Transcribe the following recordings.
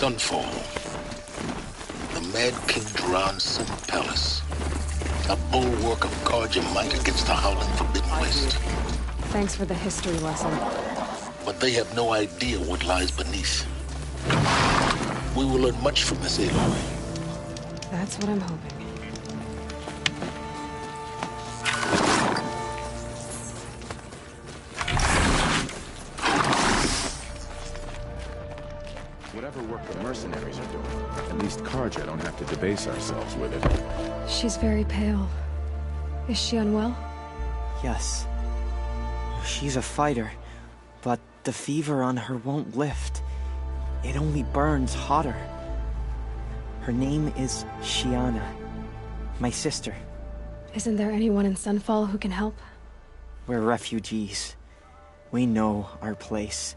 Sunfall. The Mad King Duran's Sun Palace. A bulwark of Carja might against the howling Forbidden West. Thanks for the history lesson. But they have no idea what lies beneath. We will learn much from this Aloy. That's what I'm hoping. Whatever work the mercenaries are doing, at least Carja don't have to debase ourselves with it. She's very pale. Is she unwell? Yes. She's a fighter, but the fever on her won't lift. It only burns hotter. Her name is Shiana. My sister. Isn't there anyone in Sunfall who can help? We're refugees. We know our place.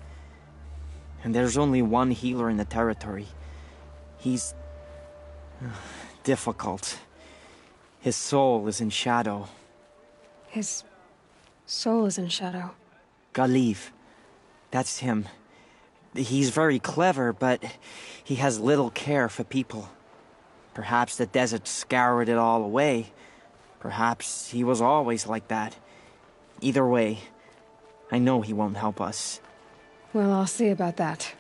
And there's only one healer in the territory. He's... difficult. His soul is in shadow. His soul is in shadow. Galiv. That's him. He's very clever, but he has little care for people. Perhaps the desert scoured it all away. Perhaps he was always like that. Either way, I know he won't help us. Well, I'll see about that.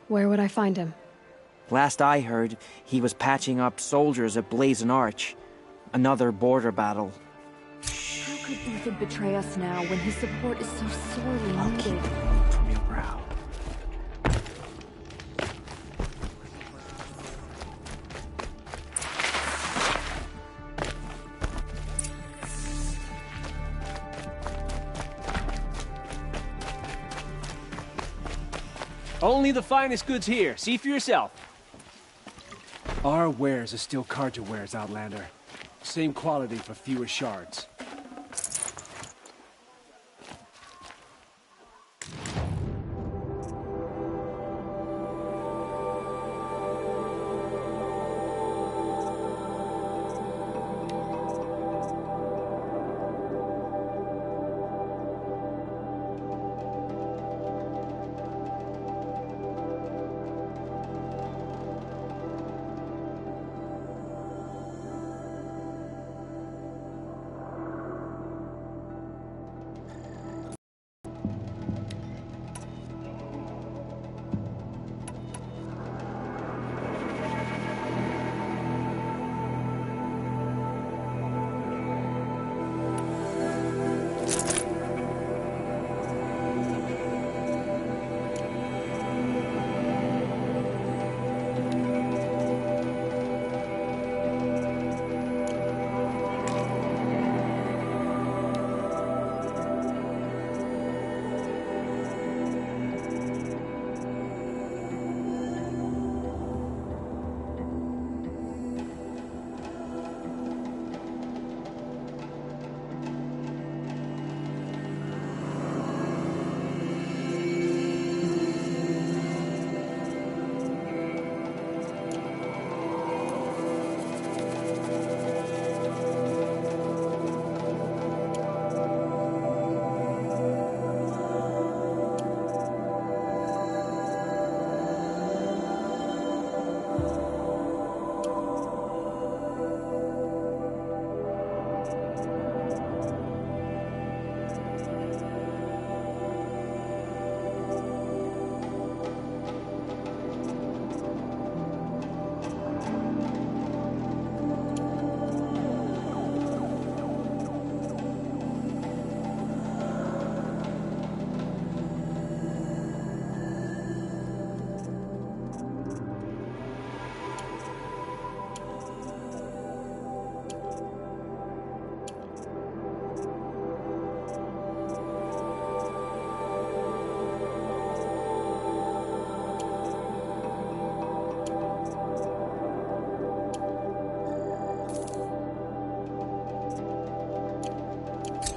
Where would I find him? Last I heard, he was patching up soldiers at Blazon Arch. Another border battle. How could Uther betray us now when his support is so sorely I'll needed? keep it from your brow. Only the finest goods here. See for yourself. Our wares are still Carja wares, Outlander. Same quality for fewer shards.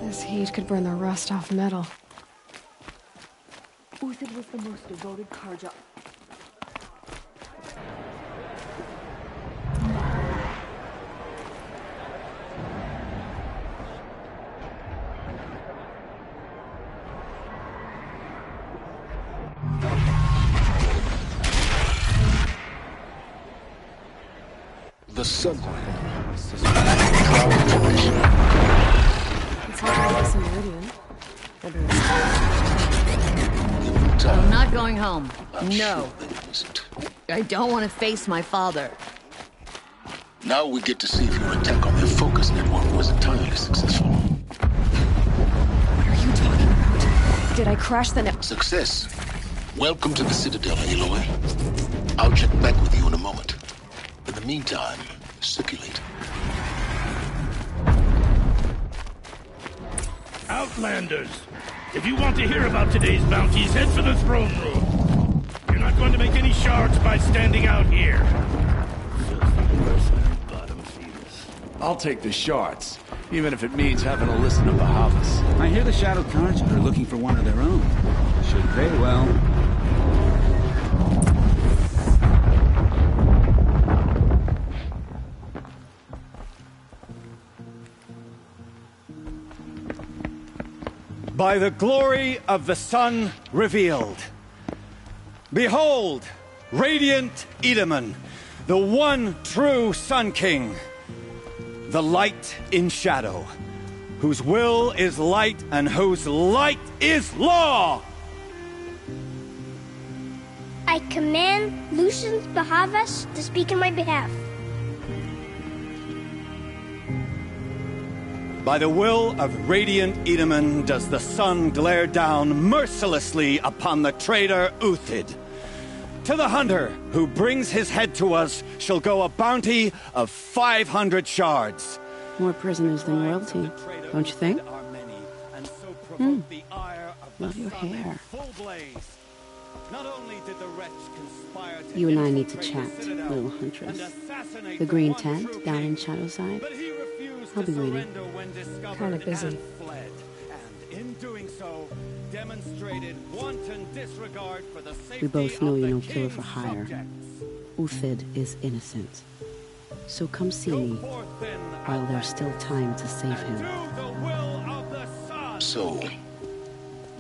This heat could burn the rust off metal. Uthid was the most devoted Carja. The sun. It's hard to miss a meridian. I'm not going home. No. Sure there isn't. I don't want to face my father. Now we get to see if your attack on their focus network was entirely successful. What are you talking about? Did I crash the net? Success. Welcome to the Citadel, Aloy. I'll check back with you in a moment. In the meantime, circulate. Outlanders, if you want to hear about today's bounties, head for the throne room. You're not going to make any shards by standing out here. Filthy mercenary bottom feeders. I'll take the shards, even if it means having to listen to Bahavas. I hear the Shadow Cards are looking for one of their own. Should pay well. By the glory of the sun revealed. Behold, radiant Edaman, the one true Sun King. The light in shadow, whose will is light and whose light is law! I command Lucius Bahavas to speak in my behalf. By the will of radiant Edaman does the sun glare down mercilessly upon the traitor Uthid. To the hunter who brings his head to us shall go a bounty of 500 shards. More prisoners than royalty, don't you think? Love your hair. You and I need to chat, little huntress. The green tent down in Shadowside. I'll be waiting. Kinda busy. We both know you're no killer for hire. Uthid is innocent. So come see me while there's still time to save him. So,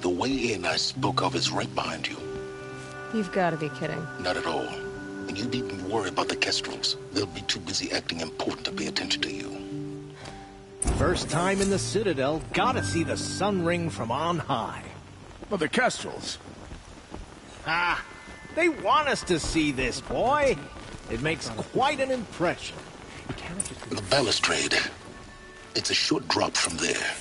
the way in I spoke of is right behind you. You've got to be kidding. Not at all. And you needn't worry about the Kestrels. They'll be too busy acting important to pay attention to you. First time in the Citadel, gotta see the sun ring from on high. Well, the Kestrels. Ah, they want us to see this, boy. It makes quite an impression. The balustrade. It's a short drop from there.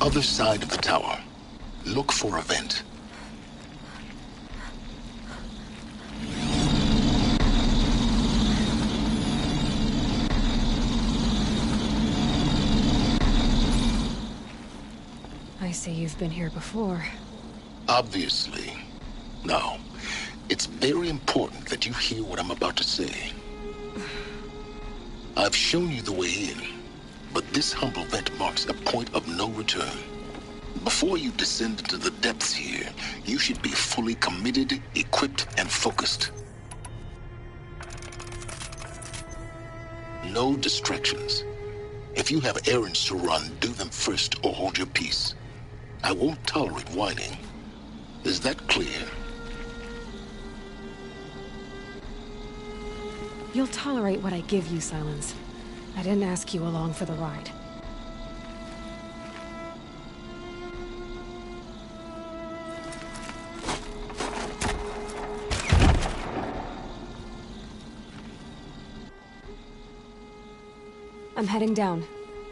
Other side of the tower. Look for a vent. I see you've been here before. Obviously. Now, it's very important that you hear what I'm about to say. I've shown you the way in, but this humble vent marks a point of no return. Before you descend into the depths here, you should be fully committed, equipped, and focused. No distractions. If you have errands to run, do them first or hold your peace. I won't tolerate whining. Is that clear? You'll tolerate what I give you, Silence. I didn't ask you along for the ride. I'm heading down.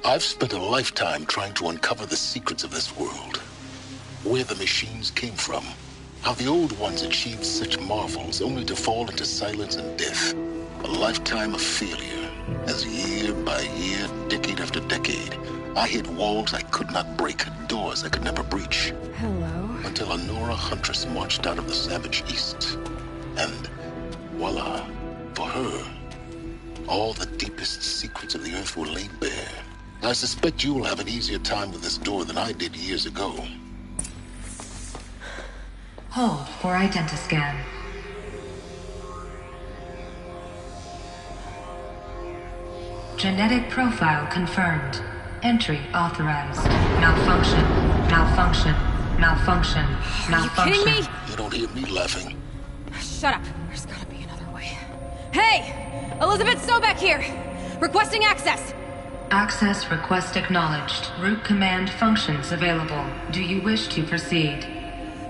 I've spent a lifetime trying to uncover the secrets of this world. Where the machines came from. How the old ones achieved such marvels only to fall into silence and death. A lifetime of failure. As year by year, decade after decade, I hit walls I could not break, doors I could never breach. Hello. Until a Nora huntress marched out of the savage east. And voila, for her, all the deepest secrets of the Earth were laid bare. I suspect you'll have an easier time with this door than I did years ago. Hold for identiscan. Genetic profile confirmed. Entry authorized. Malfunction. Malfunction. Malfunction. Malfunction. Are you kidding me? You don't hear me laughing. Shut up. There's gotta be another way. Hey! Elizabeth Sobek here! Requesting access! Access request acknowledged. Root command functions available. Do you wish to proceed?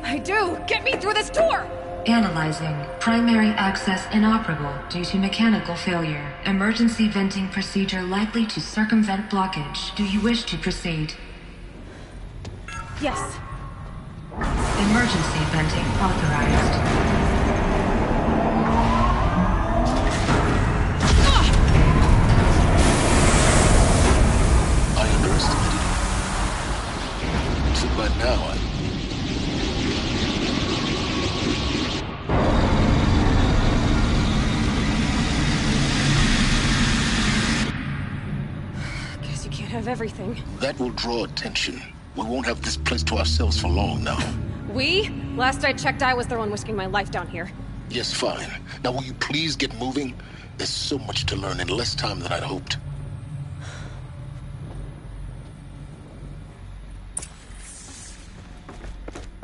I do! Get me through this door! Analyzing. Primary access inoperable due to mechanical failure. Emergency venting procedure likely to circumvent blockage. Do you wish to proceed? Yes. Emergency venting authorized. By now, Guess you can't have everything. That will draw attention. We won't have this place to ourselves for long now. We? Last I checked, I was the one risking my life down here. Yes, fine. Now will you please get moving? There's so much to learn in less time than I'd hoped.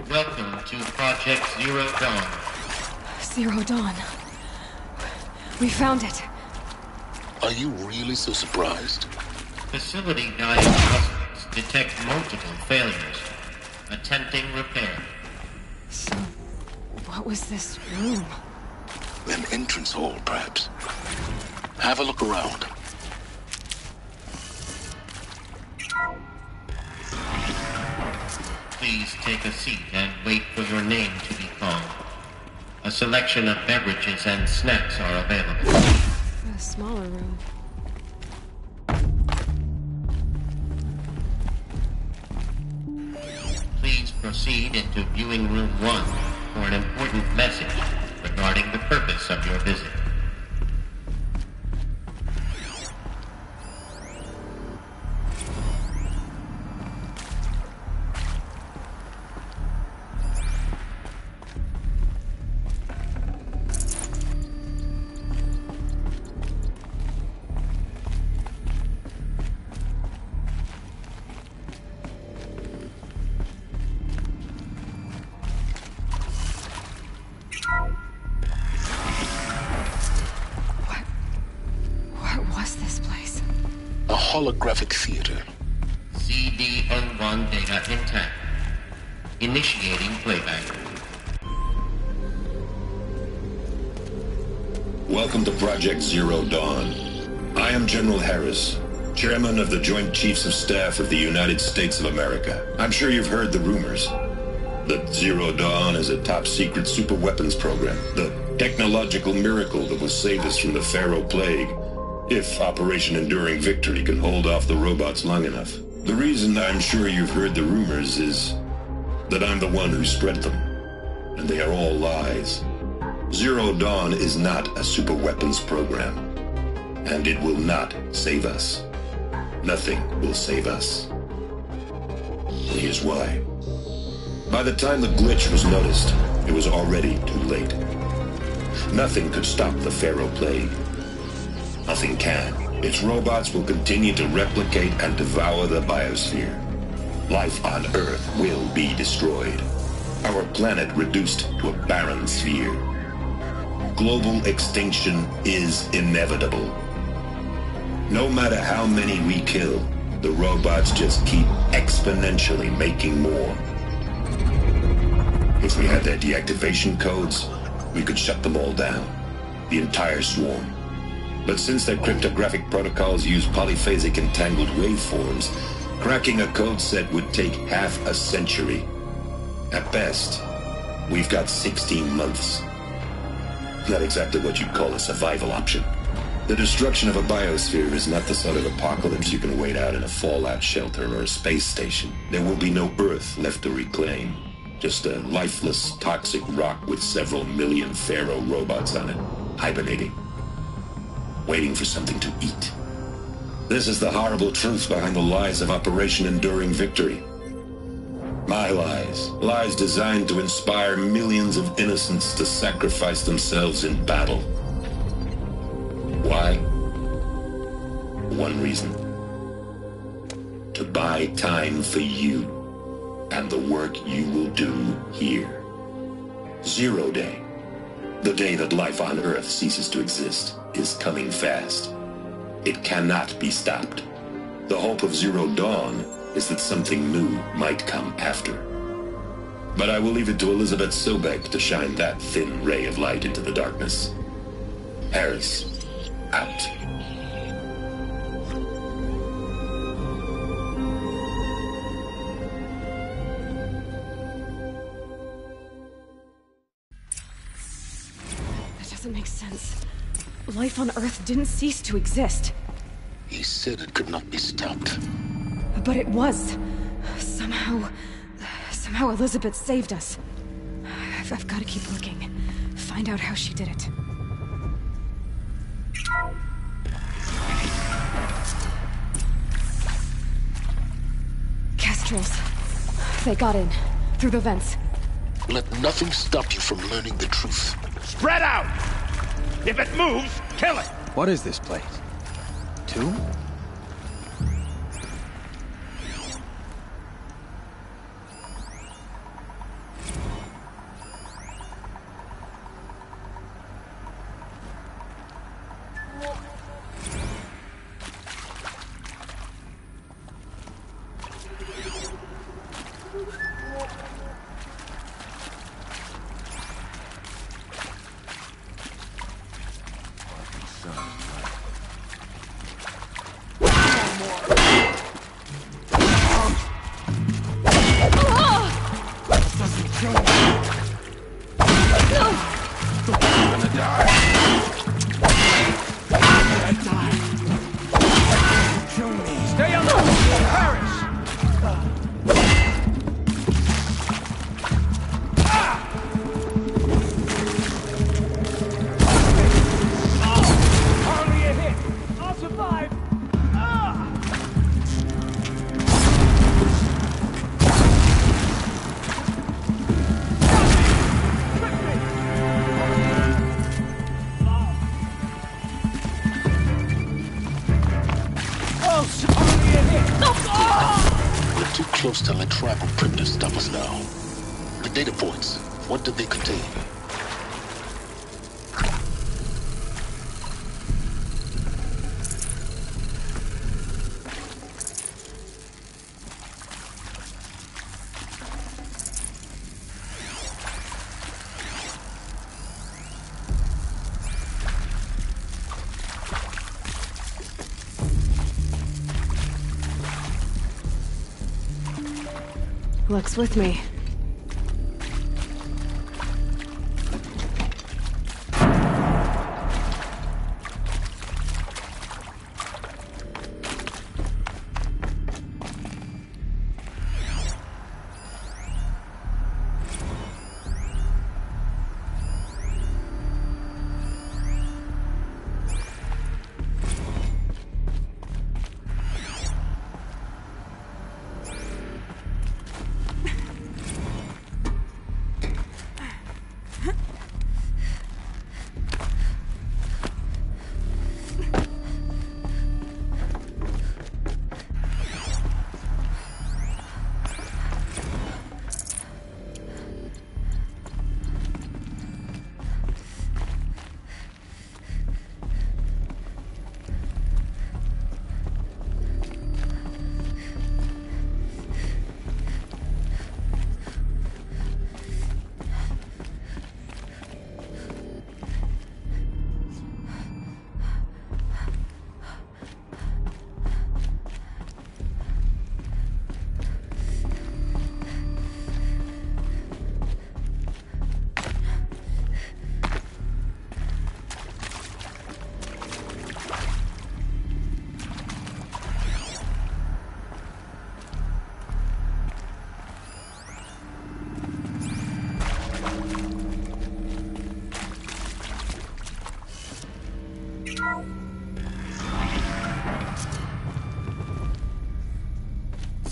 Welcome to Project Zero Dawn. Zero Dawn. We found it. Are you really so surprised? Facility diagnostics detect multiple failures. Attempting repair. So, what was this room? An entrance hall, perhaps. Have a look around. Please take a seat and wait for your name to be called. A selection of beverages and snacks are available. A smaller room. Please proceed into viewing room 1 for an important message regarding the purpose of your visit. Holographic theater. CD-01 data intact. Initiating playback. Welcome to Project Zero Dawn. I am General Harris, Chairman of the Joint Chiefs of Staff of the United States of America. I'm sure you've heard the rumors that Zero Dawn is a top-secret superweapons program, the technological miracle that will save us from the Pharaoh Plague, if Operation Enduring Victory can hold off the robots long enough. The reason I'm sure you've heard the rumors is that I'm the one who spread them, and they are all lies. Zero Dawn is not a superweapons program, and it will not save us. Nothing will save us. And here's why. By the time the glitch was noticed, it was already too late. Nothing could stop the Pharaoh Plague. Nothing can. Its robots will continue to replicate and devour the biosphere. Life on Earth will be destroyed. Our planet reduced to a barren sphere. Global extinction is inevitable. No matter how many we kill, the robots just keep exponentially making more. If we had their deactivation codes, we could shut them all down. The entire swarm. But since their cryptographic protocols use polyphasic entangled waveforms, cracking a code set would take half a century. At best, we've got 16 months. Not exactly what you'd call a survival option. The destruction of a biosphere is not the sort of apocalypse you can wait out in a fallout shelter or a space station. There will be no Earth left to reclaim. Just a lifeless, toxic rock with several million Pharaoh robots on it, hibernating. Waiting for something to eat. This is the horrible truth behind the lies of Operation Enduring Victory. My lies. Lies designed to inspire millions of innocents to sacrifice themselves in battle. Why? One reason. To buy time for you and the work you will do here. Zero Day. The day that life on Earth ceases to exist is coming fast. It cannot be stopped. The hope of Zero Dawn is that something new might come after. But I will leave it to Elizabeth Sobek to shine that thin ray of light into the darkness. Harris, out. That doesn't make sense. Life on Earth didn't cease to exist. He said it could not be stopped. But it was. Somehow Elizabeth saved us. I've got to keep looking. Find out how she did it. Kestrels. They got in. Through the vents. Let nothing stop you from learning the truth. Spread out! If it moves, kill it! What is this place? Tomb? Close to let tribal primitives stop us now. The data points, what did they contain? Luck's with me.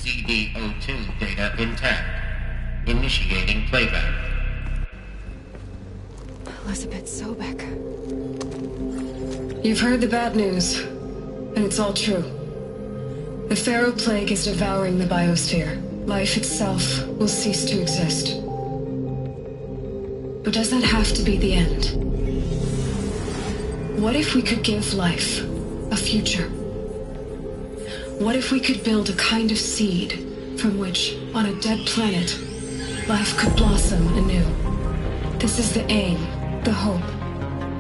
CD02 data intact. Initiating playback. Elizabeth Sobek. You've heard the bad news, and it's all true. The Pharaoh Plague is devouring the biosphere. Life itself will cease to exist. But does that have to be the end? What if we could give life a future? What if we could build a kind of seed from which, on a dead planet, life could blossom anew? This is the aim, the hope,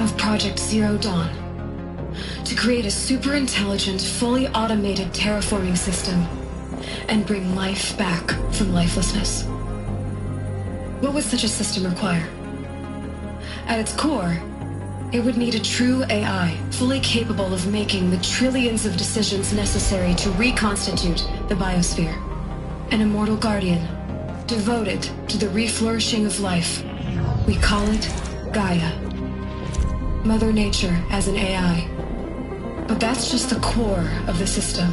of Project Zero Dawn. To create a super-intelligent, fully automated terraforming system and bring life back from lifelessness. What would such a system require? At its core, it would need a true AI, fully capable of making the trillions of decisions necessary to reconstitute the biosphere. An immortal guardian, devoted to the reflourishing of life. We call it Gaia. Mother Nature as an AI. But that's just the core of the system.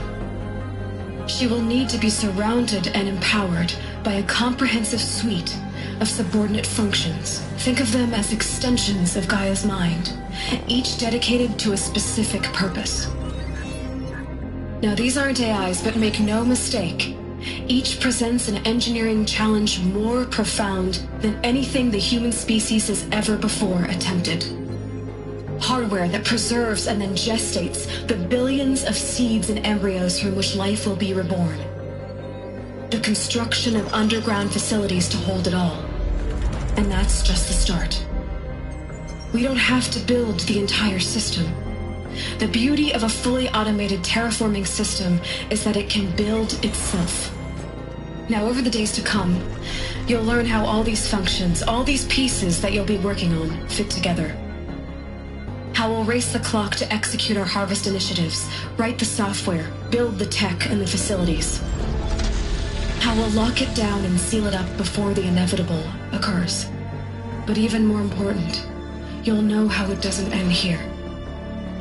She will need to be surrounded and empowered by a comprehensive suite of subordinate functions. Think of them as extensions of Gaia's mind, each dedicated to a specific purpose. Now, these aren't AIs, but make no mistake, each presents an engineering challenge more profound than anything the human species has ever before attempted. Hardware that preserves and then gestates the billions of seeds and embryos from which life will be reborn. The construction of underground facilities to hold it all. And that's just the start. We don't have to build the entire system. The beauty of a fully automated terraforming system is that it can build itself. Now, over the days to come, you'll learn how all these functions, all these pieces that you'll be working on, fit together. How we'll race the clock to execute our harvest initiatives, write the software, build the tech and the facilities. How we'll lock it down and seal it up before the inevitable occurs. But even more important, you'll know how it doesn't end here.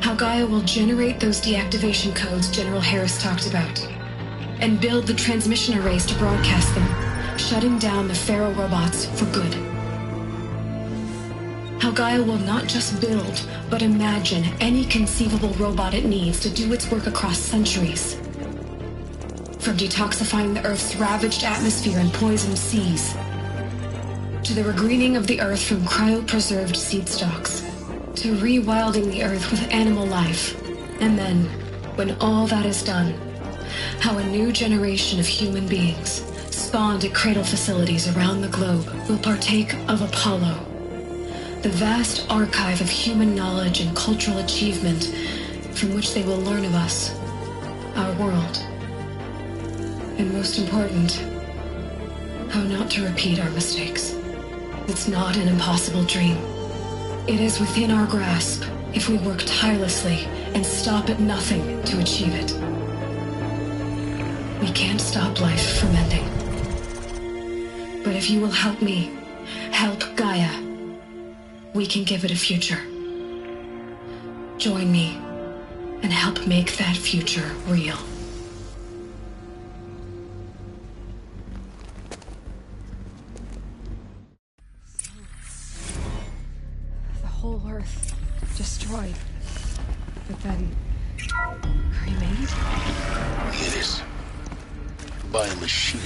How Gaia will generate those deactivation codes General Harris talked about, and build the transmission arrays to broadcast them, shutting down the Pharaoh robots for good. How Gaia will not just build, but imagine any conceivable robot it needs to do its work across centuries. From detoxifying the Earth's ravaged atmosphere and poisoned seas, to the regreening of the Earth from cryopreserved seed stalks, to rewilding the Earth with animal life. And then, when all that is done, how a new generation of human beings, spawned at cradle facilities around the globe, will partake of Apollo, the vast archive of human knowledge and cultural achievement from which they will learn of us, our world. And most important, how not to repeat our mistakes. It's not an impossible dream. It is within our grasp if we work tirelessly and stop at nothing to achieve it. We can't stop life from ending. But if you will help me, help Gaia, we can give it a future. Join me and help make that future real. The whole Earth destroyed, but then remade? Yes. By a machine.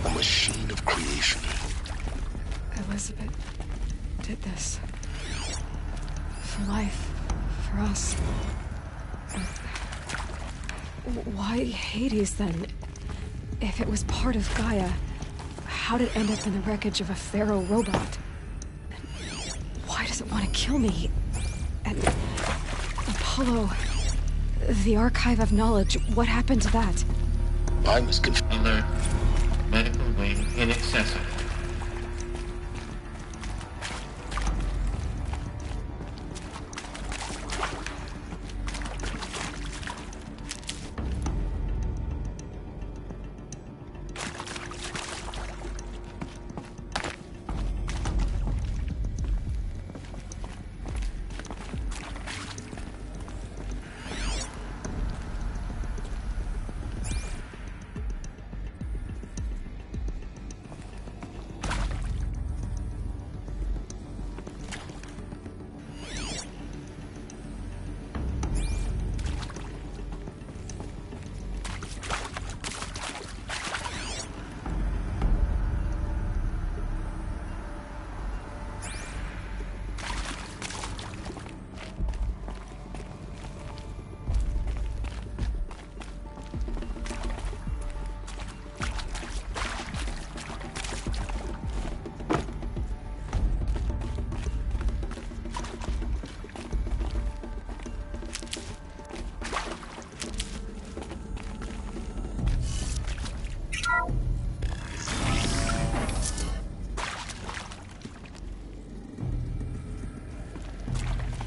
A machine of creation. Elizabeth did this. For life. For us. Why Hades, then? If it was part of Gaia, how'd it end up in the wreckage of a Pharaoh robot? And why does it want to kill me? And Apollo, the archive of knowledge, what happened to that? I was Alert. Medical wing inaccessible.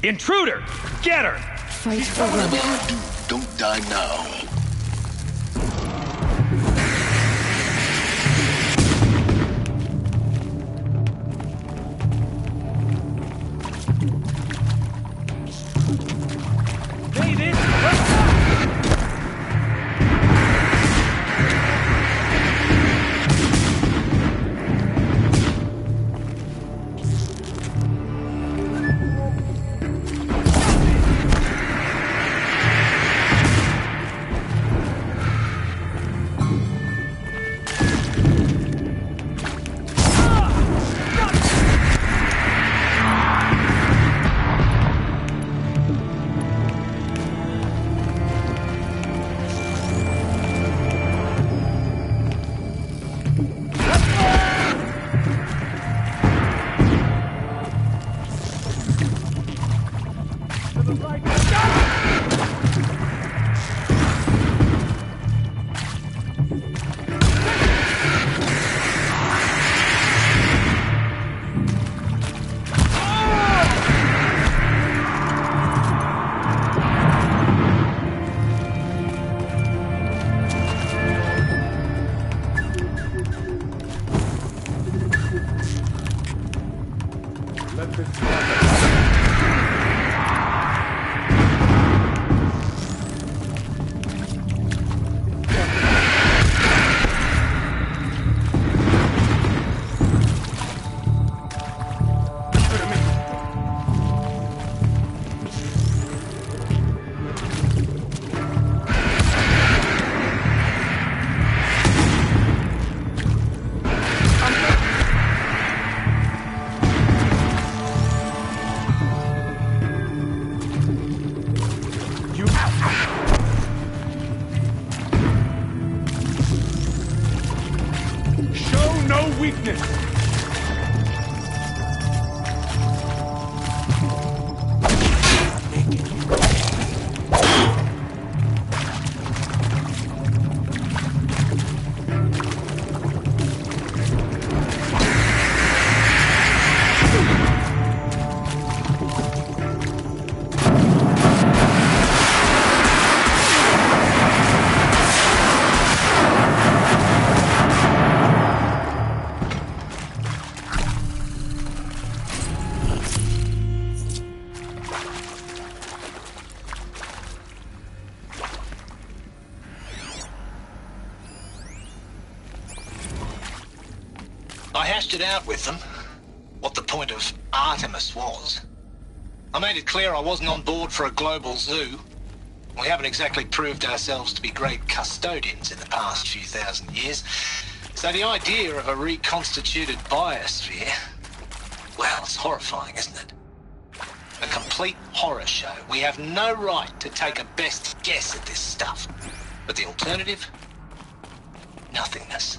Intruder! Get her! Fight for Whatever you do, don't die now. I hashed it out with them, what the point of Artemis was. I made it clear I wasn't on board for a global zoo. We haven't exactly proved ourselves to be great custodians in the past few thousand years. So the idea of a reconstituted biosphere, well, it's horrifying, isn't it? A complete horror show. We have no right to take a best guess at this stuff. But the alternative? Nothingness.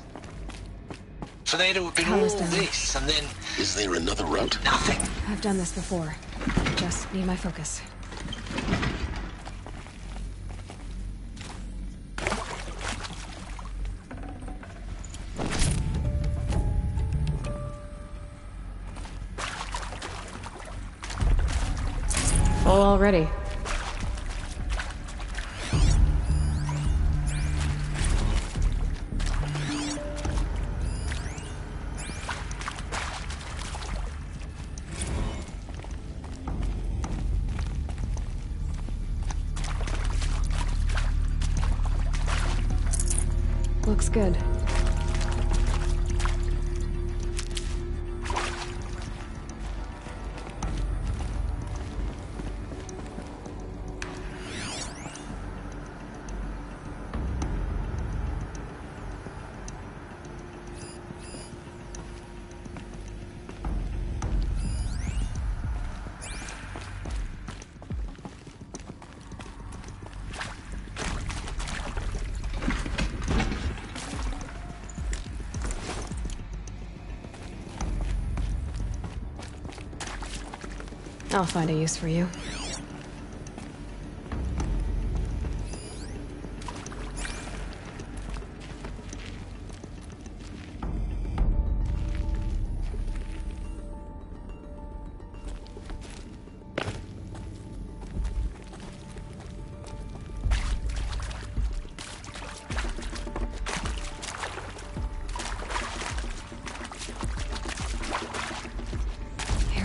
For there to have been all this, and then... Is there another route? Nothing. I've done this before. Just need my focus. Full already. Looks good. I'll find a use for you.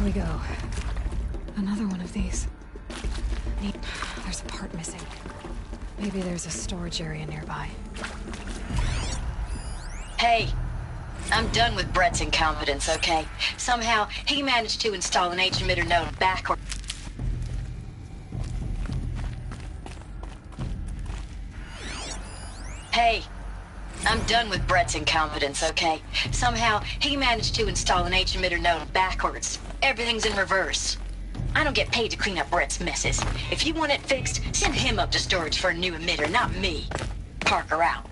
we go. Another one of these. There's a part missing. Maybe there's a storage area nearby. Hey, I'm done with Brett's incompetence, okay? Somehow, he managed to install an H-emitter node backward. Hey, I'm done with Brett's incompetence, okay? Somehow, he managed to install an H-emitter node backwards. Everything's in reverse. I don't get paid to clean up Brett's messes. If you want it fixed, send him up to storage for a new emitter, not me. Parker out.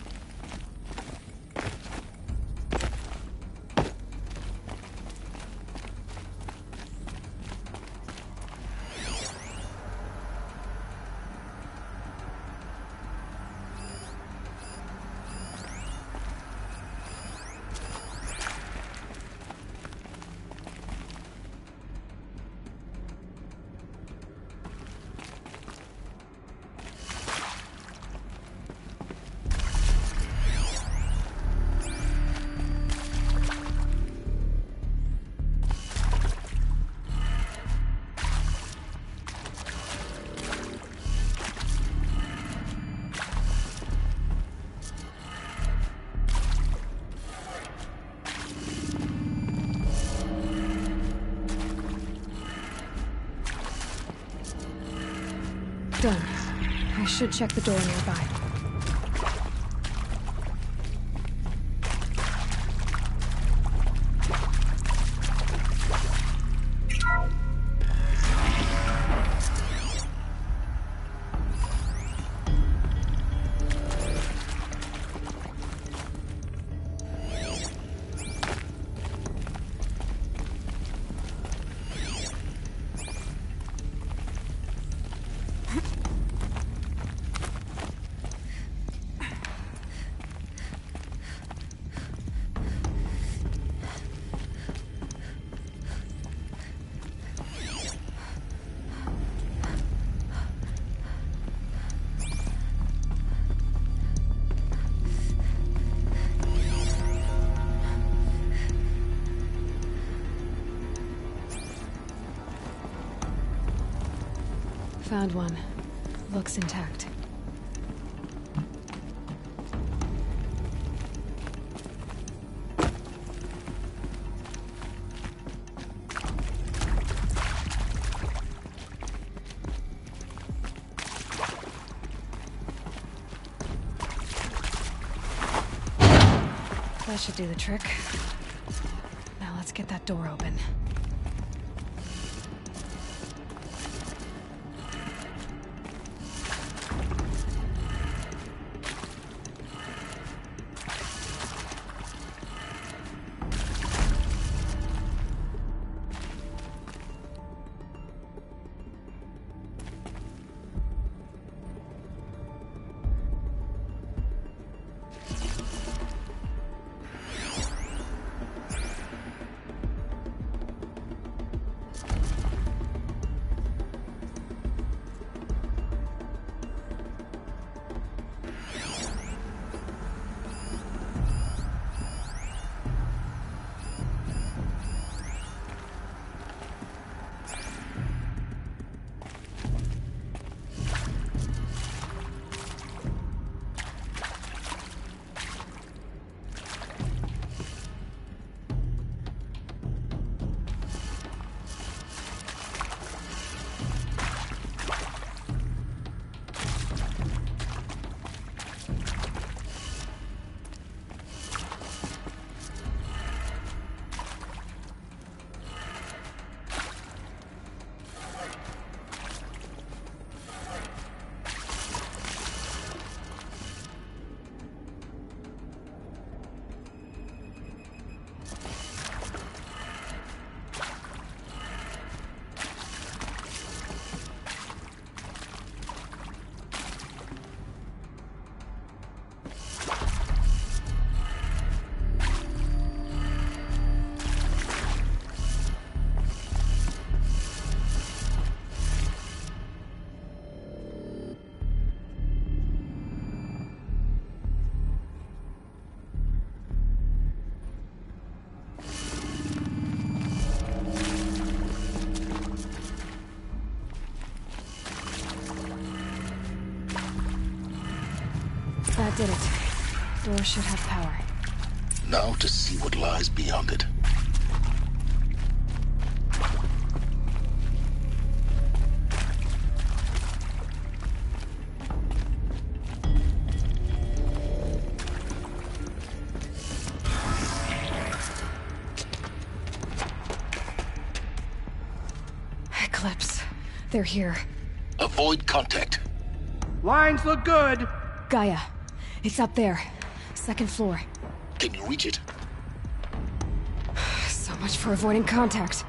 Done. I should check the door nearby. Found one. Looks intact. That should do the trick. Now let's get that door open. That did it. Door should have power. Now to see what lies beyond it. Eclipse. They're here. Avoid contact. Lines look good. Gaia. It's up there. Second floor. Can you reach it? So much for avoiding contact.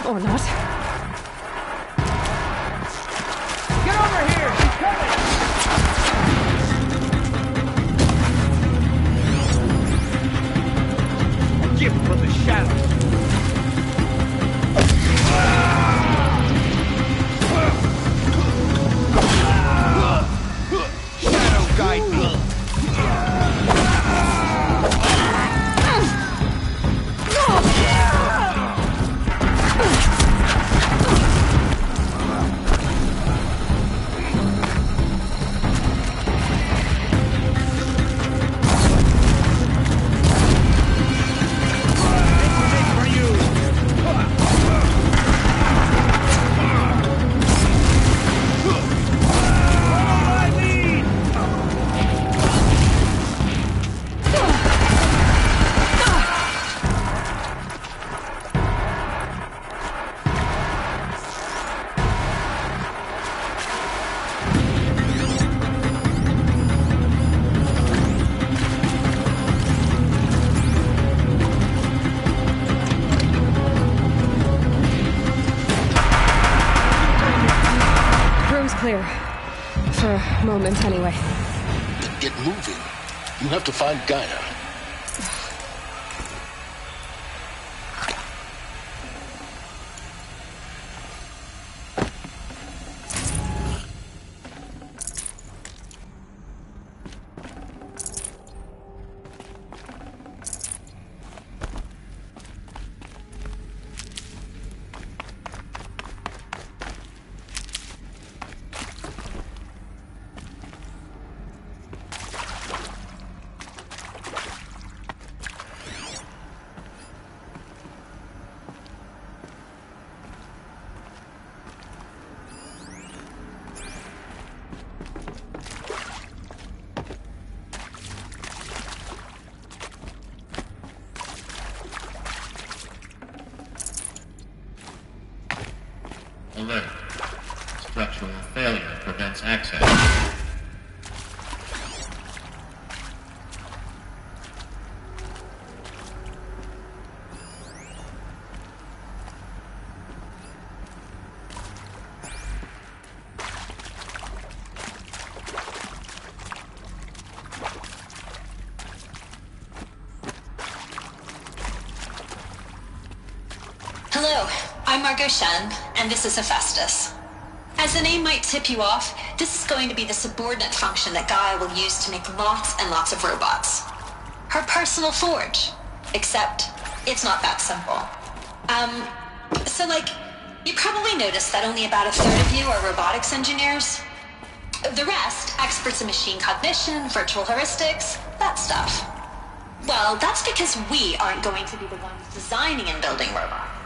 Or not. Get over here! He's coming! A gift from the shadows. Shadow guide me. Clear. For a moment, anyway. Then get moving. You have to find Gaia. alert. Structural failure prevents access. Hello, I'm Margot Shen, and this is Hephaestus. As the name might tip you off, this is going to be the subordinate function that Gaia will use to make lots and lots of robots. Her personal forge. Except, it's not that simple. You probably noticed that only about a third of you are robotics engineers. The rest, experts in machine cognition, virtual heuristics, that stuff. Well, that's because we aren't going to be the ones designing and building robots.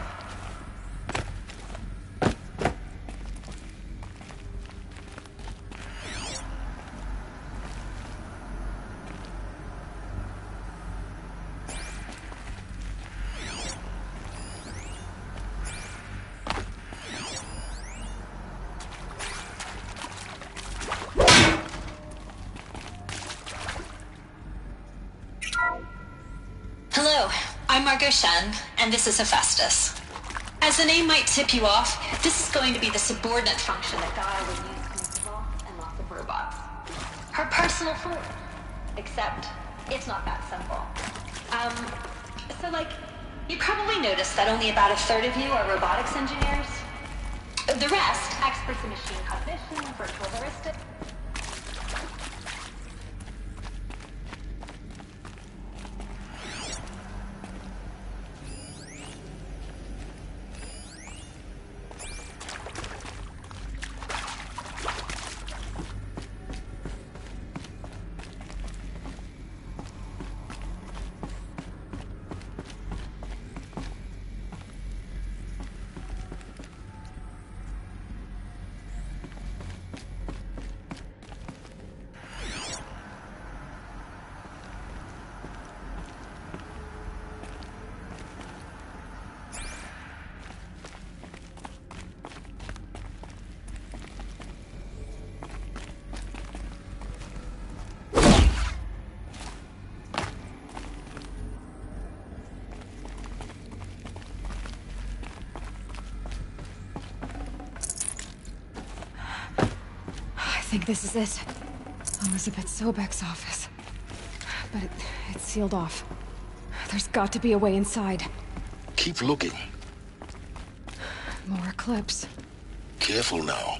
Hello, I'm Margot Shen, and this is Hephaestus. As the name might tip you off, this is going to be the subordinate function that Gaia will use to make lots and lots of robots. Her personal forge. Except, it's not that simple. You probably noticed that only about a third of you are robotics engineers. The rest, experts in machine cognition, virtual heuristics. I think this is it. Elizabeth Sobek's office. But it's sealed off. There's got to be a way inside. Keep looking. More Eclipse. Careful now.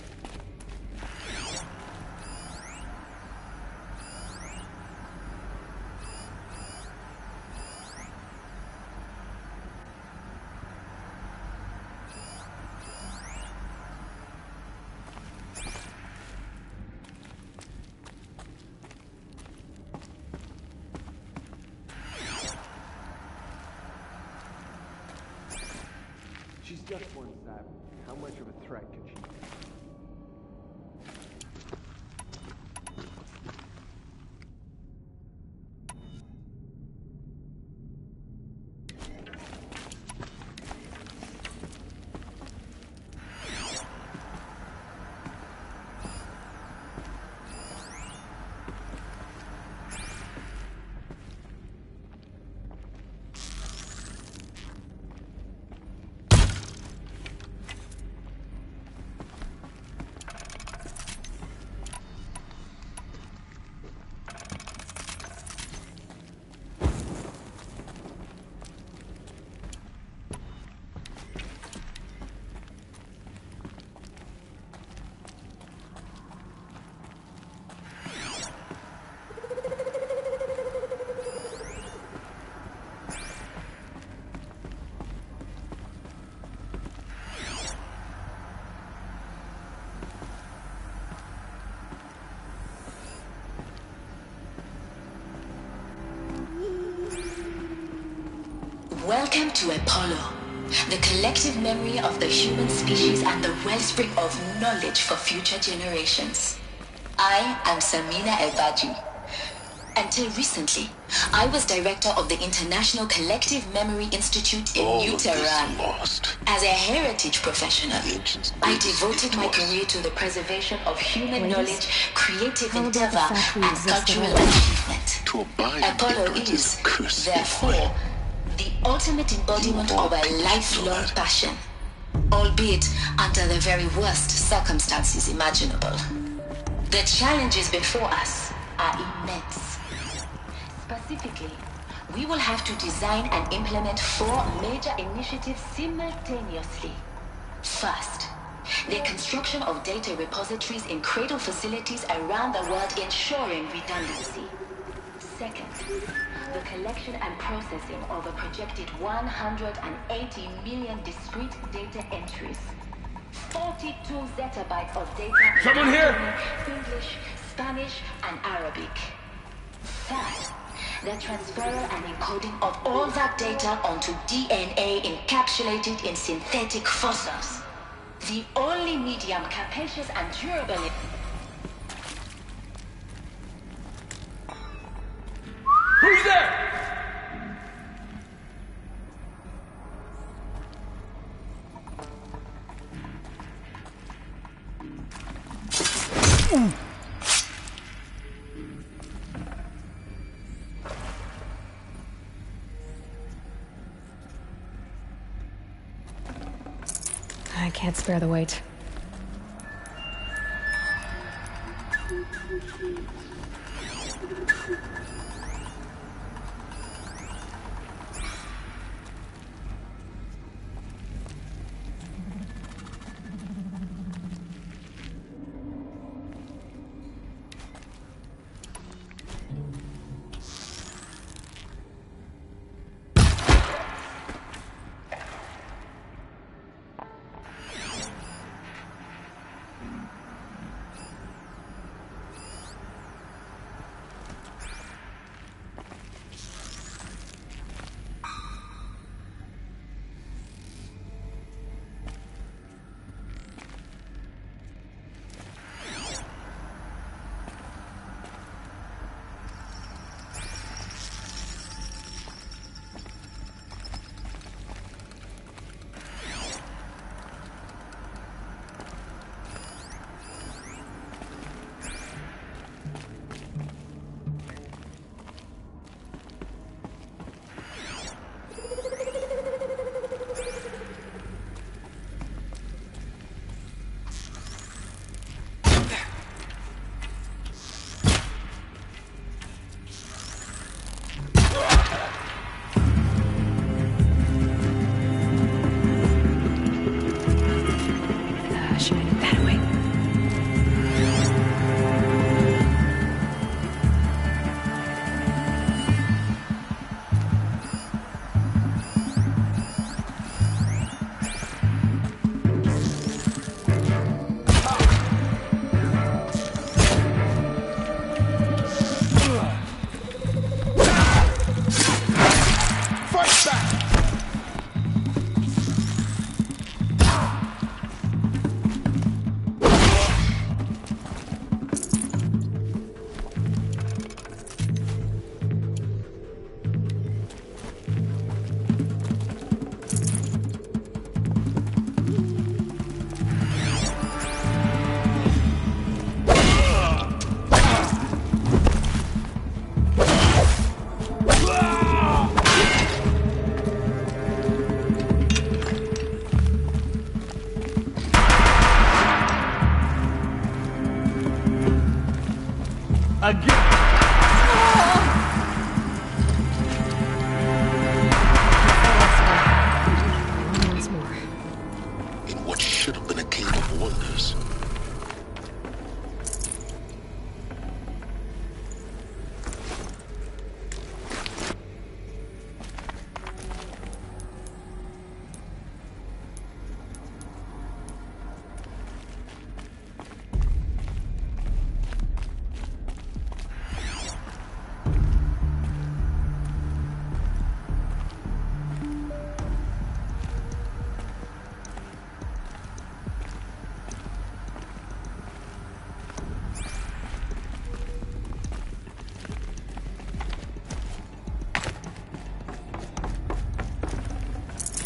She's just one savage. How much of a threat can she be? Welcome to Apollo, the collective memory of the human species and the wellspring of knowledge for future generations. I am Samina Ebaji. Until recently, I was director of the International Collective Memory Institute in New Tehran. As a heritage professional, I devoted my career to the preservation of human knowledge, creative endeavor, and cultural achievement. Apollo is, therefore, the ultimate embodiment of a lifelong passion, albeit under the very worst circumstances imaginable. The challenges before us are immense. Specifically, we will have to design and implement 4 major initiatives simultaneously. First, the construction of data repositories in cradle facilities around the world, ensuring redundancy. Second, the collection and processing of a projected 180 million discrete data entries. 42 zettabytes of data in Someone here? English, Spanish, and Arabic. Third, the transferal and encoding of all that data onto DNA encapsulated in synthetic fossils. The only medium capacious and durable. Who's there? I can't spare the weight.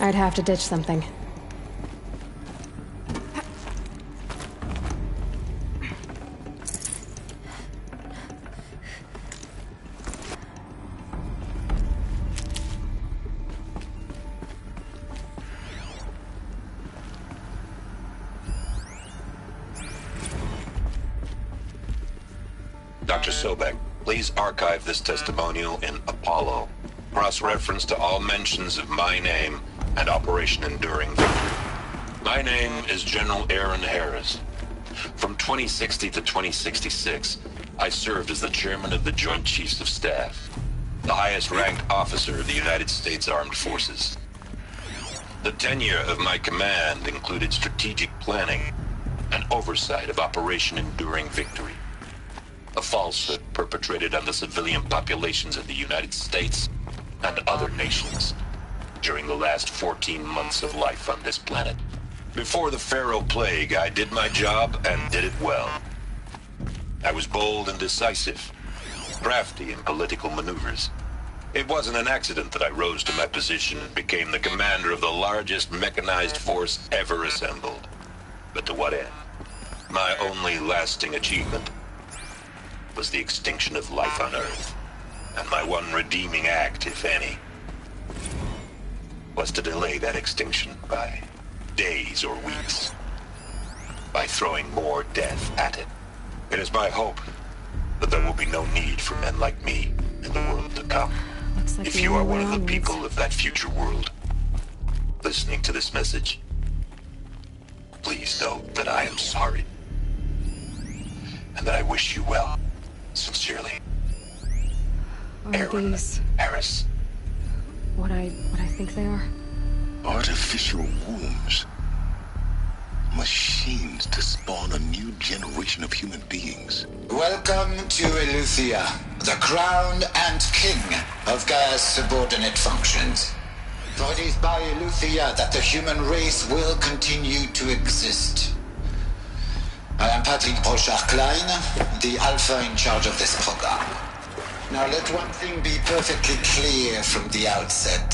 I'd have to ditch something. Dr. Sobek, please archive this testimonial in Apollo. Cross-reference to all mentions of my name and Operation Enduring Victory. My name is General Aaron Harris. From 2060 to 2066, I served as the chairman of the Joint Chiefs of Staff, the highest-ranked officer of the United States Armed Forces. The tenure of my command included strategic planning and oversight of Operation Enduring Victory, a falsehood perpetrated on the civilian populations of the United States and other nations during the last 14 months of life on this planet. Before the Pharaoh Plague, I did my job and did it well. I was bold and decisive, crafty in political maneuvers. It wasn't an accident that I rose to my position and became the commander of the largest mechanized force ever assembled. But to what end? My only lasting achievement was the extinction of life on Earth. And my one redeeming act, if any, was to delay that extinction by days or weeks, by throwing more death at it. It is my hope that there will be no need for men like me in the world to come. Like if you are one of the people of that future world listening to this message, please know that I am sorry and that I wish you well. Sincerely, Aaron Harris. What I think they are? Artificial wombs. Machines to spawn a new generation of human beings. Welcome to Eleuthia, the crown and king of Gaia's subordinate functions. For it is by Eleuthia that the human race will continue to exist. I am Patrick Brochard-Klein, the Alpha in charge of this program. Now let one thing be perfectly clear from the outset.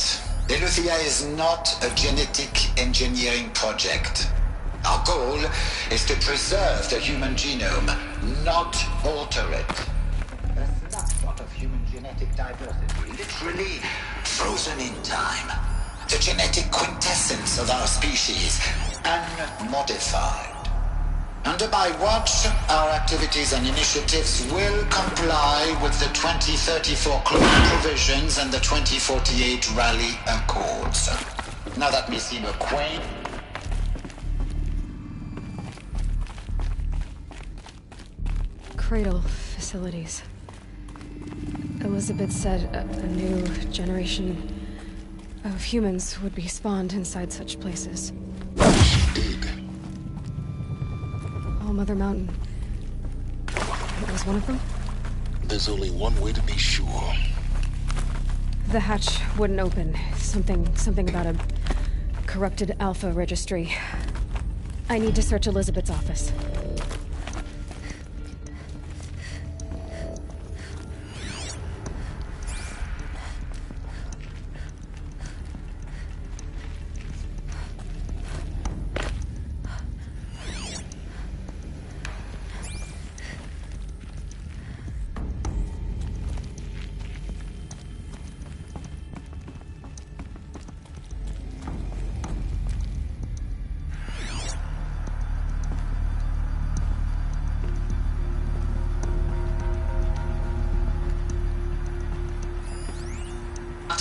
Eleuthia is not a genetic engineering project. Our goal is to preserve the human genome, not alter it. A snapshot of human genetic diversity, literally frozen in time. The genetic quintessence of our species, unmodified. Under my watch, our activities and initiatives will comply with the 2034 clone provisions and the 2048 Raleigh Accords. Now that may seem a quaint... Cradle facilities. Elizabeth said a new generation of humans would be spawned inside such places. Mother Mountain. It was one of them? There's only one way to be sure. The hatch wouldn't open. Something about a corrupted Alpha registry. I need to search Elizabeth's office.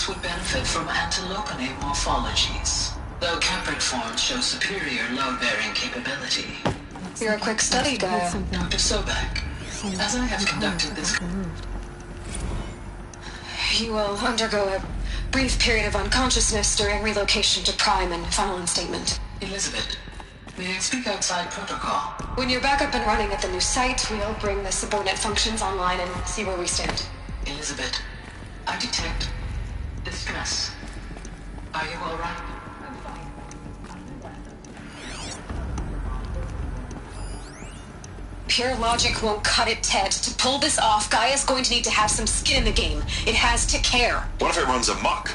Would benefit from antiloconate morphologies, though Caprid forms show superior load-bearing capability. You're a quick study, Gaia, Dr. Sobek. As I have conducted this... You will undergo a brief period of unconsciousness during relocation to Prime and final instatement. Elizabeth, may I speak outside protocol? When you're back up and running at the new site, we'll bring the subordinate functions online and see where we stand. Elizabeth, I detect distress. Are you all right? Pure logic won't cut it, Ted. To pull this off, Gaia's going to need to have some skin in the game. It has to care. What if it runs amok?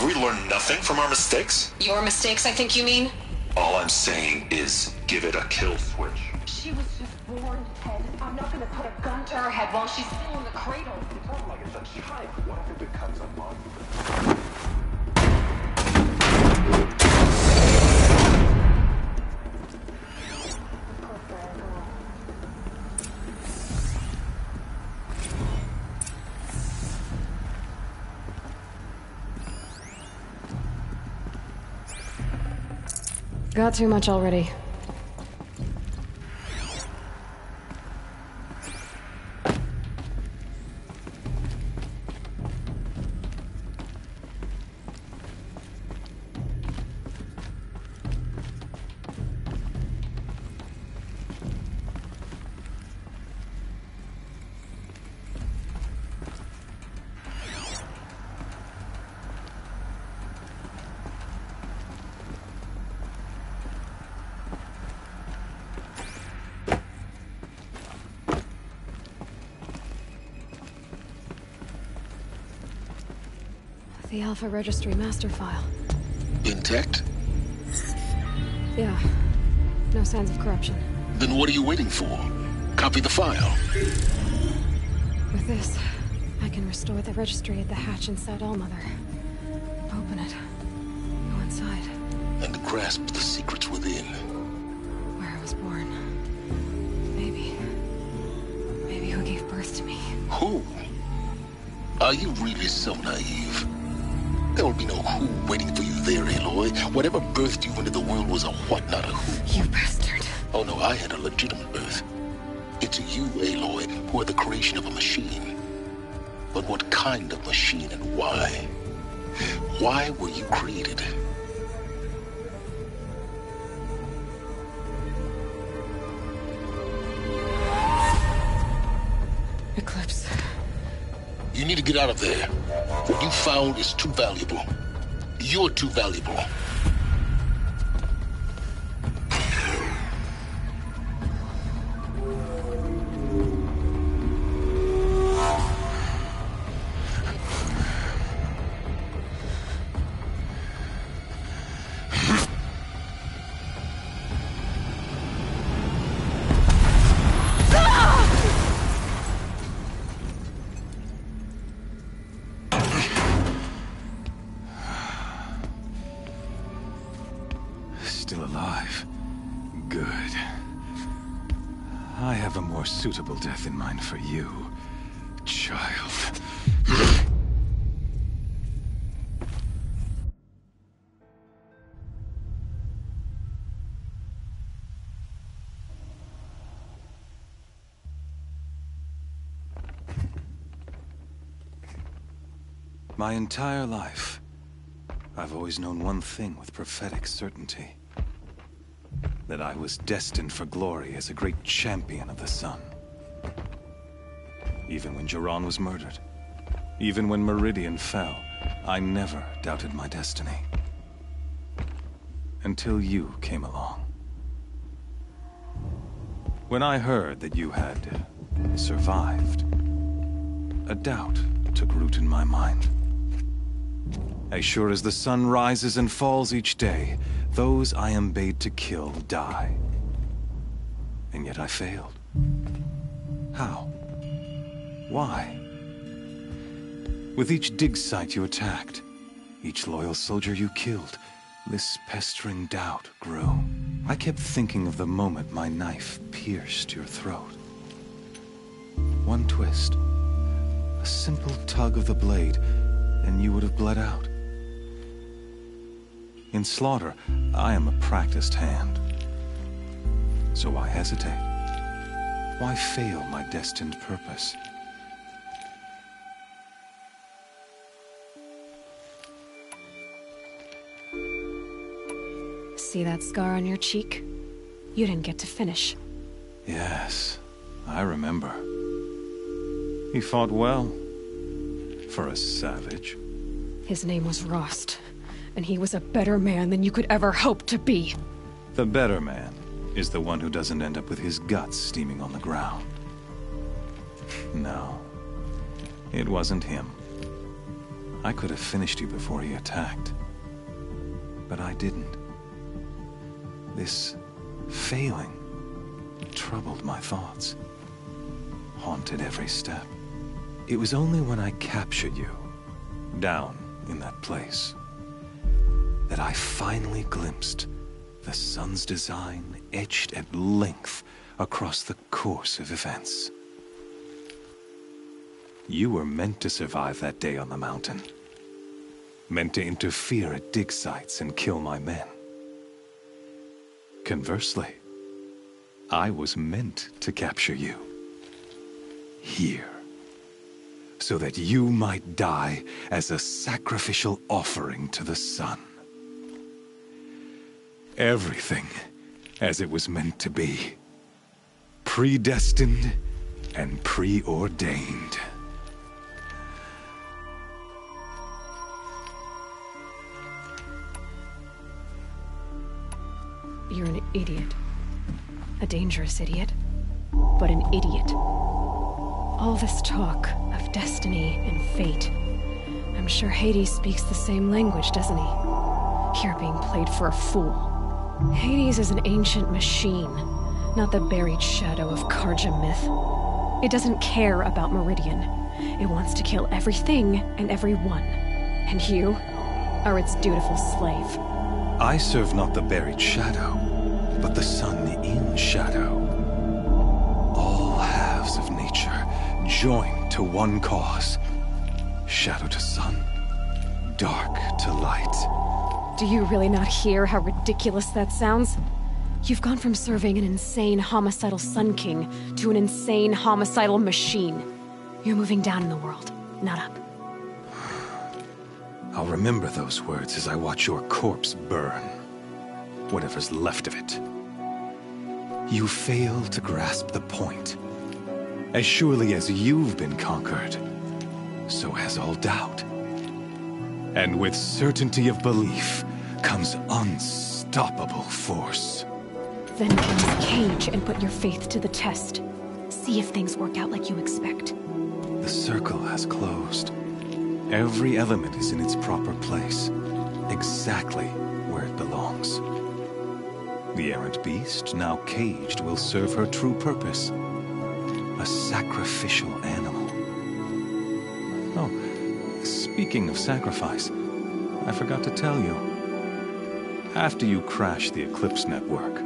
Have we learned nothing from our mistakes? Your mistakes, I think you mean? All I'm saying is, give it a kill switch. She was just born, Ted. I'm not gonna put a gun to her head while she's still in the cradle. It's not like it's a child. What if it becomes a monument? Got too much already. The Alpha Registry master file. Intact? Yeah. No signs of corruption. Then what are you waiting for? Copy the file. With this, I can restore the registry at the hatch inside Allmother. Open it. Go inside. And grasp the secrets within. Where I was born. Maybe who gave birth to me. Who? Are you really so naive? There will be no who waiting for you there, Aloy. Whatever birthed you into the world was a what, not a who. You bastard. Oh no, I had a legitimate birth. It's you, Aloy, who are the creation of a machine. But what kind of machine and why? Why were you created? Eclipse. You need to get out of there. What you found is too valuable. You're too valuable. Still alive. Good. I have a more suitable death in mind for you, child. My entire life, I've always known one thing with prophetic certainty. That I was destined for glory as a great champion of the sun. Even when Jiran was murdered, even when Meridian fell, I never doubted my destiny. Until you came along. When I heard that you had survived, a doubt took root in my mind. As sure as the sun rises and falls each day, those I am bade to kill die. And yet I failed. How? Why? With each dig site you attacked, each loyal soldier you killed, this pestering doubt grew. I kept thinking of the moment my knife pierced your throat. One twist, a simple tug of the blade, and you would have bled out. In slaughter, I am a practiced hand. So why hesitate? Why fail my destined purpose? See that scar on your cheek? You didn't get to finish. Yes, I remember. He fought well. For a savage. His name was Rost, and he was a better man than you could ever hope to be. The better man is the one who doesn't end up with his guts steaming on the ground. No, it wasn't him. I could have finished you before he attacked. But I didn't. This failing troubled my thoughts, haunted every step. It was only when I captured you, down in that place, that I finally glimpsed the sun's design etched at length across the course of events. You were meant to survive that day on the mountain. Meant to interfere at dig sites and kill my men. Conversely, I was meant to capture you. Here. So that you might die as a sacrificial offering to the sun. Everything as it was meant to be. Predestined and preordained. You're an idiot. A dangerous idiot. But an idiot. All this talk of destiny and fate. I'm sure Hades speaks the same language, doesn't he? You're being played for a fool. Hades is an ancient machine, not the buried shadow of Carja myth. It doesn't care about Meridian. It wants to kill everything and everyone. And you are its dutiful slave. I serve not the buried shadow, but the sun in shadow. All halves of nature joined to one cause. Shadow to sun, dark to light. Do you really not hear how ridiculous that sounds? You've gone from serving an insane homicidal Sun King to an insane homicidal machine. You're moving down in the world, not up. I'll remember those words as I watch your corpse burn. Whatever's left of it. You fail to grasp the point. As surely as you've been conquered, so has all doubt. And with certainty of belief comes unstoppable force. Then cleanse Cage and put your faith to the test. See if things work out like you expect. The circle has closed. Every element is in its proper place, exactly where it belongs. The errant beast, now caged, will serve her true purpose. A sacrificial animal. Oh, speaking of sacrifice, I forgot to tell you. After you crashed the Eclipse network,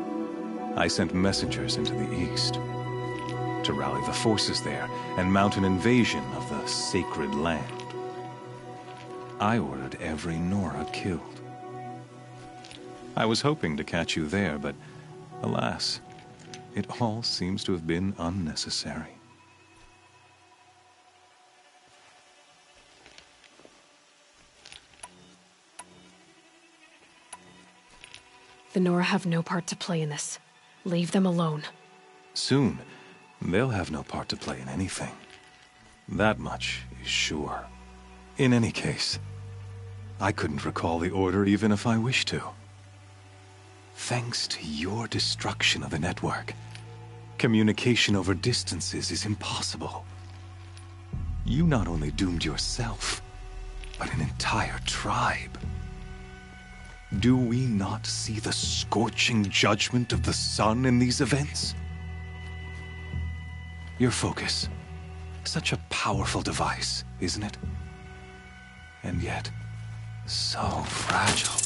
I sent messengers into the east to rally the forces there and mount an invasion of the sacred land. I ordered every Nora killed. I was hoping to catch you there, but alas, it all seems to have been unnecessary. The Nora have no part to play in this. Leave them alone. Soon, they'll have no part to play in anything. That much is sure. In any case, I couldn't recall the order even if I wished to. Thanks to your destruction of the network, communication over distances is impossible. You not only doomed yourself, but an entire tribe. Do we not see the scorching judgment of the sun in these events? Your focus, such a powerful device, isn't it? And yet, so fragile.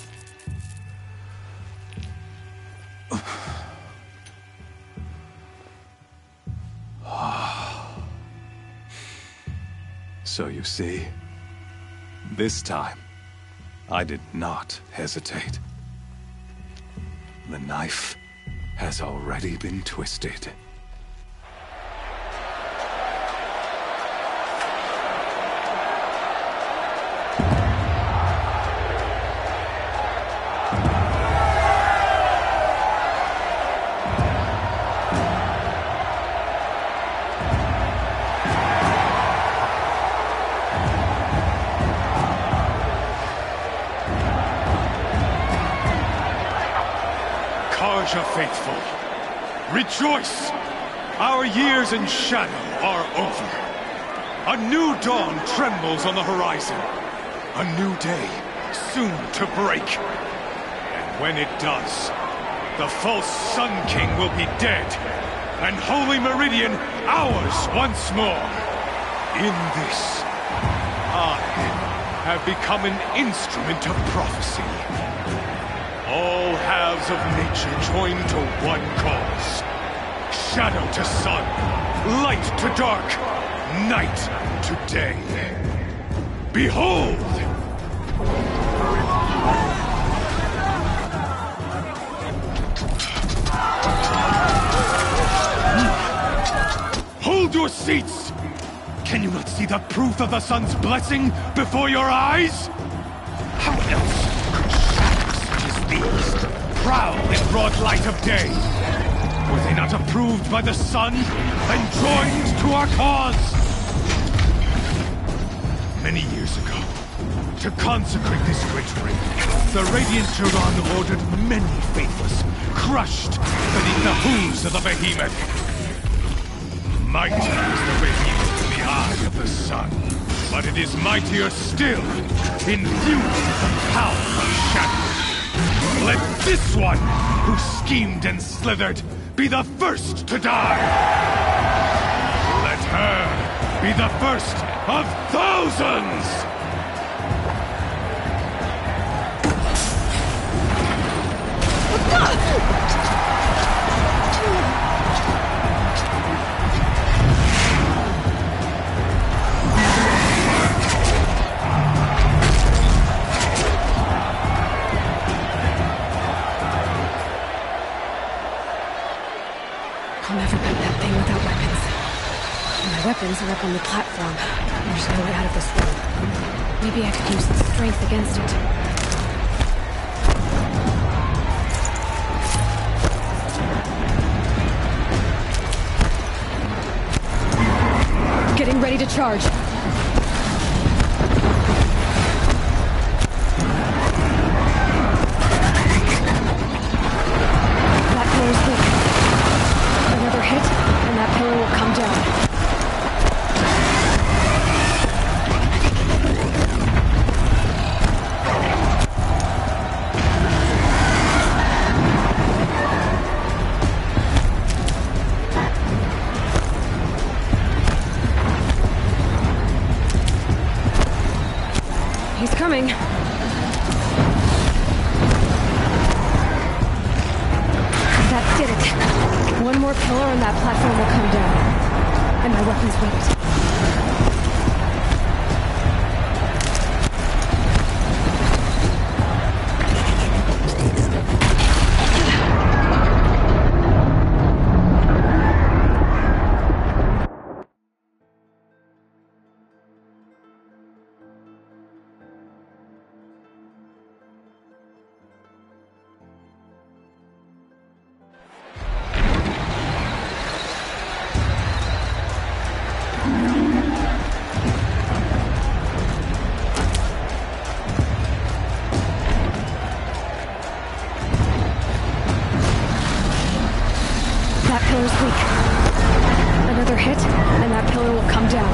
So you see, this time, I did not hesitate. The knife has already been twisted. Carja faithful, rejoice! Our years in shadow are over. A new dawn trembles on the horizon. A new day, soon to break. And when it does, the false Sun King will be dead, and Holy Meridian ours once more. In this, I have become an instrument of prophecy. All halves of nature join to one cause. Shadow to sun, light to dark, night to day. Behold! Hold your seats! Can you not see the proof of the sun's blessing before your eyes? How else could shadows such as these prowl in broad light of day? Were they not approved by the sun and joined to our cause? Many years ago, to consecrate this great ring, the Radiant Turan ordered many faithless, crushed beneath the hooves of the behemoth. Mighty is the behemoth in the eye of the sun, but it is mightier still, infused with the power of shadow. Let this one, who schemed and slithered, be the first to die! Let her be the first of thousands! I'll never beat that thing without weapons. My weapons are up on the platform. There's no way out of this room. Maybe I could use the strength against it. Getting ready to charge. That pillar's weak. Another hit, and that pillar will come down. He's coming. That did it. One more pillar and that platform will come down. And my weapons wait. That pillar's weak. Another hit, and that pillar will come down.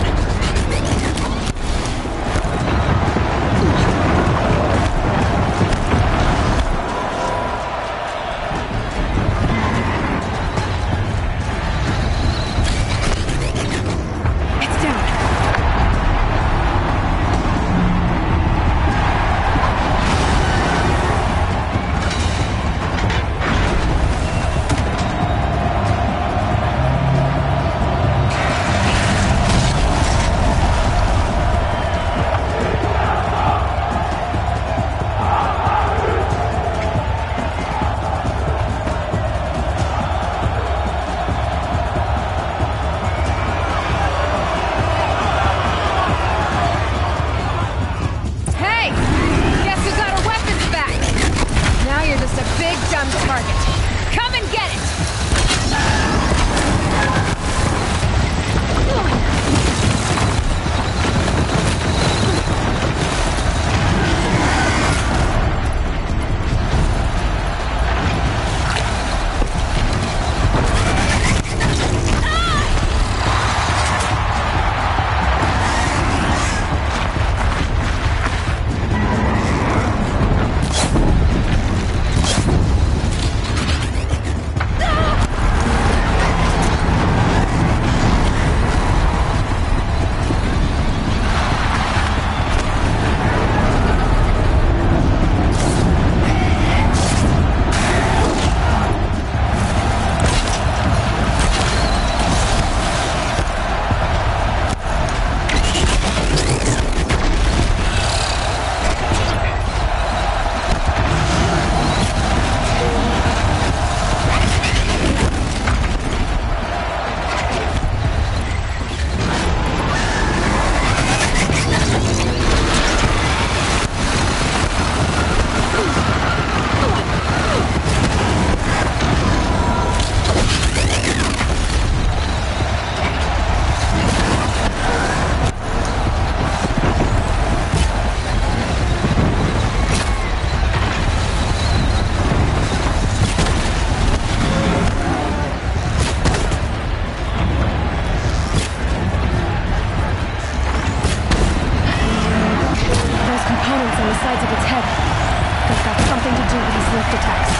Drift attacks.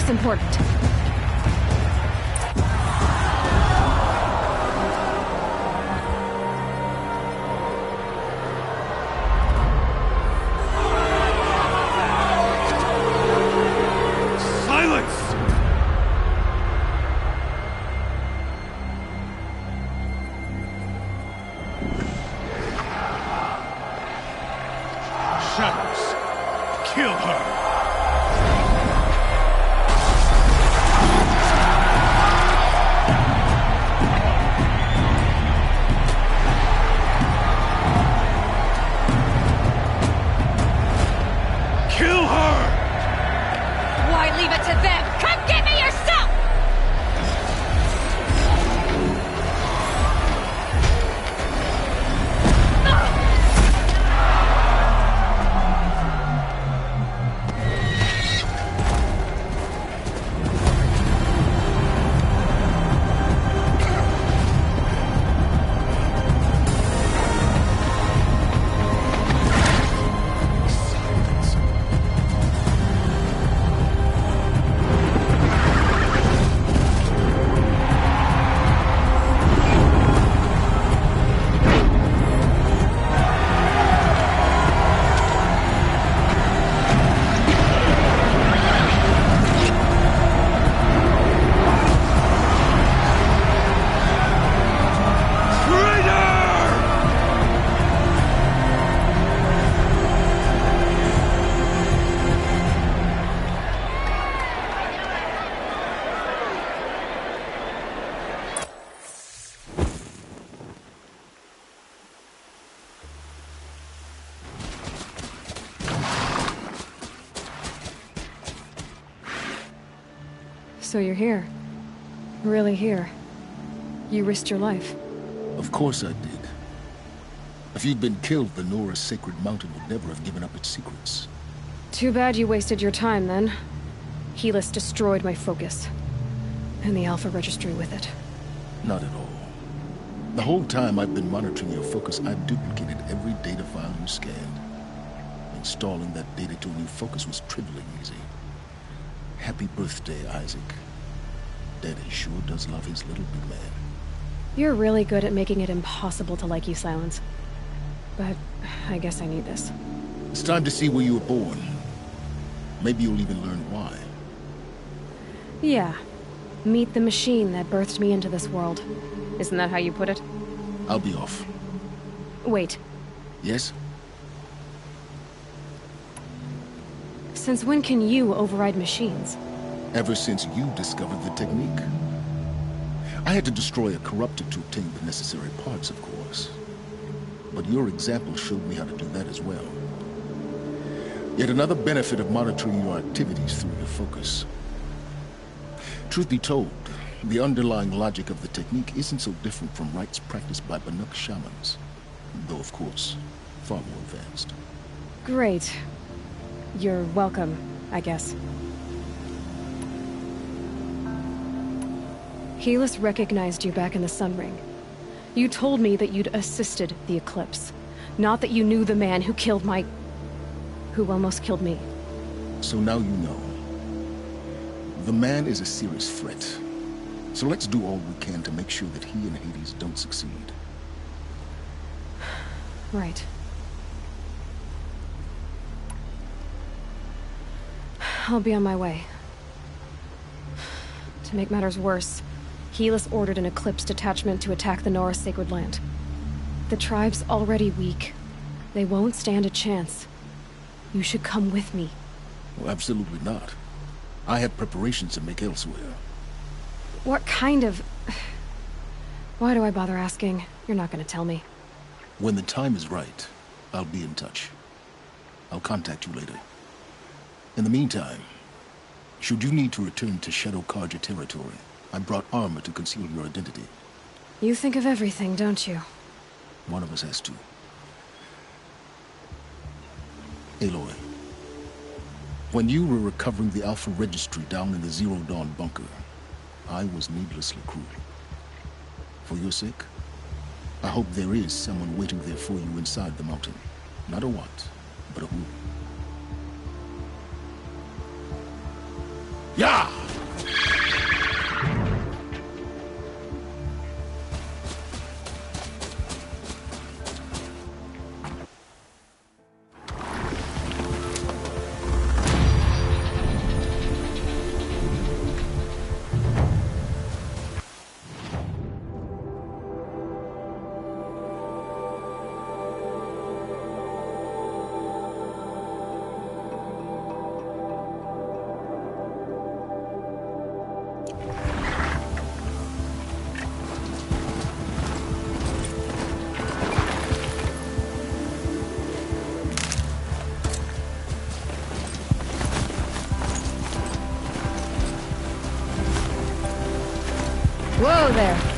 Important. Silence! Shadows, kill her! Leave it to them! Come get me yourself! So you're here. Really here. You risked your life. Of course I did. If you'd been killed, the Nora Sacred Mountain would never have given up its secrets. Too bad you wasted your time, then. Helis destroyed my focus. And the Alpha Registry with it. Not at all. The whole time I've been monitoring your focus, I've duplicated every data file you scanned. Installing that data to a new focus was trivially easy. Happy birthday, Isaac. Daddy sure does love his little big man. You're really good at making it impossible to like you, Silence. But I guess I need this. It's time to see where you were born. Maybe you'll even learn why. Yeah. Meet the machine that birthed me into this world. Isn't that how you put it? I'll be off. Wait. Yes? Since when can you override machines? Ever since you discovered the technique. I had to destroy a corruptor to obtain the necessary parts, of course. But your example showed me how to do that as well. Yet another benefit of monitoring your activities through your focus. Truth be told, the underlying logic of the technique isn't so different from rites practiced by Banuk shamans, though of course, far more advanced. Great. You're welcome, I guess. Helis recognized you back in the Sun Ring. You told me that you'd assisted the Eclipse, not that you knew the man who killed who almost killed me. So now you know. The man is a serious threat. So let's do all we can to make sure that he and Hades don't succeed. Right. I'll be on my way. To make matters worse, Helis ordered an Eclipse detachment to attack the Nora Sacred Land. The tribe's already weak. They won't stand a chance. You should come with me. Well, absolutely not. I have preparations to make elsewhere. What kind of... Why do I bother asking? You're not gonna tell me. When the time is right, I'll be in touch. I'll contact you later. In the meantime, should you need to return to Shadow Carja territory, I brought armor to conceal your identity. You think of everything, don't you? One of us has to. Aloy, when you were recovering the Alpha Registry down in the Zero Dawn bunker, I was needlessly cruel. For your sake, I hope there is someone waiting there for you inside the mountain. Not a what, but a who. Yeah! Whoa there!